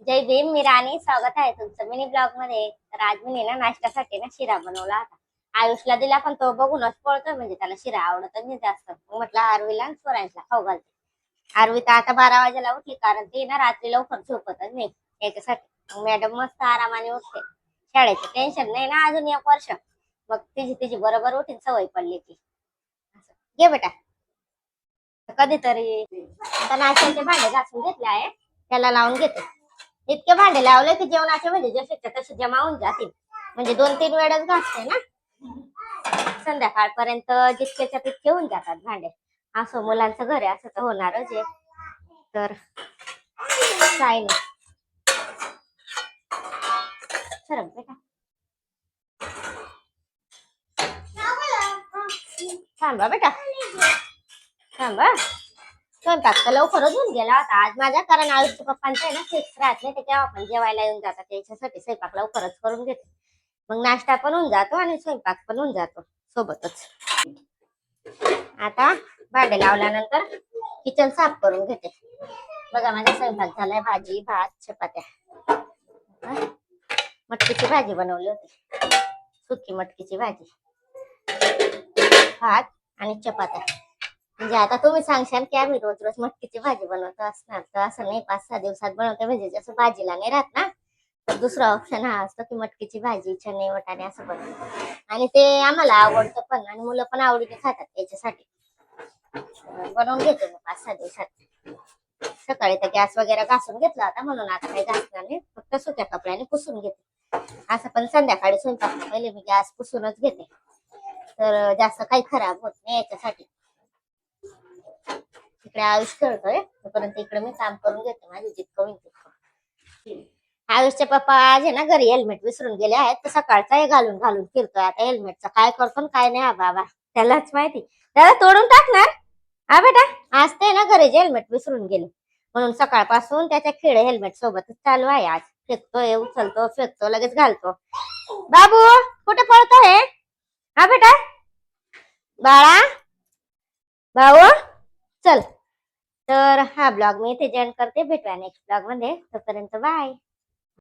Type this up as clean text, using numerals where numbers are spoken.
जय भीम, मी राणी. स्वागत आहे तुमचं मिनी ब्लॉग मध्ये. तर आज मी ना नाश्त्यासाठी ना शिरा बनवला होता. आयुषला दिला पण तो बघूनच पळतोय, म्हणजे त्याला शिरा आवडत नाही जास्त. मग म्हटलं आरवीला आणि स्वरांशला खाऊ घालते. आरवी तर आता 12 वाजेला उठली, कारण ती ना रात्री लवकर झोपतच नाही याच्यासाठी. मॅडम मस्त आरामाने उठते. शाळेचं टेन्शन नाही ना अजून 1 वर्ष. मग तिची तिची बरोबर उठीन, सवय पडली की. असं. घे बेटा. कधीतरी आता नाश्त्याचे भांडे घासून घेतले आहे, त्याला लावून घेते. इतके भांडे लावले की जेवणाचे म्हणजे जसे तसे जमा होऊन जातील. म्हणजे 2-3 वेळेस घासते ना, संध्याकाळपर्यंत जितकेच्या तितके होऊन जातात भांडे. असं मुलांचं घर आहे, असं तर होणारच आहे. तर काय नाही. सरक बेटा. थांबा बेटा, थांबा. स्वयंपाक तर लवकरच होऊन गेला होता आज माझा, कारण आयुषच्या पप्पांचं आहे ना फिक्स राहत नाही, ते तेव्हा पण जेवायला येऊन जातात. त्याच्यासाठी स्वयंपाक लवकरच करून घेते. मग नाश्ता पण होऊन जातो आणि स्वयंपाक पण होऊन जातो सोबतच. आता भांडे लावल्यानंतर किचन साफ करून घेते. बघा माझा स्वयंपाक झालाय. भाजी, भात, चपात्या. मटकीची भाजी बनवली होती, सुकी मटकीची भाजी, भात आणि चपात्या. म्हणजे आता तुम्ही सांगशाल की आम्ही रोज रोज मटकीची भाजी बनवतो असणार, तर असं नाही. 5-6 दिवसात बनवते, म्हणजे जसं भाजीला नाही राहत ना, तर दुसरा ऑप्शन हा असतो की मटकीची भाजी, चणे, वाटाणे असं बनवतो. आणि ते आम्हाला आवडतं पण, आणि मुलं पण आवडीने खातात. त्याच्यासाठी बनवून घेते मी 5-6 दिवसात. सकाळी तर गॅस वगैरे घासून घेतला होता, म्हणून आता काही घासणार नाही, फक्त सुक्या कपड्याने पुसून घेते. असं पण संध्याकाळी स्वयंपाक पहिले मी गॅस पुसूनच घेते, तर जास्त काही खराब होत नाही याच्यासाठी. तिकडे आयुष खेळतोय, तोपर्यंत इकडे मी काम करून घेते माझे जितकं होईल तितकं. आयुषचे पप्पा आज आहे ना घरी हेल्मेट विसरून गेले आहेत, तर सकाळचा हे घालून घालून फिरतोय. आता हेल्मेटचं काय करतो काय नाही हा बाबा, त्यालाच माहिती. त्याला तोडून टाकणार हा बेटा. आज ते ना घरी हेल्मेट विसरून गेले, म्हणून सकाळपासून त्याच्या खेळ हेल्मेट सोबतच चालू आहे. आज फेकतोय, उचलतो, फेकतो, लगेच घालतो. बाबू कुठे पळतोय हा बेटा? बाळा, भाऊ, चल. तर हा ब्लॉग मी इथे जॉईन करते. भेटूया नेक्स्ट ब्लॉग मध्ये. तोपर्यंत बाय.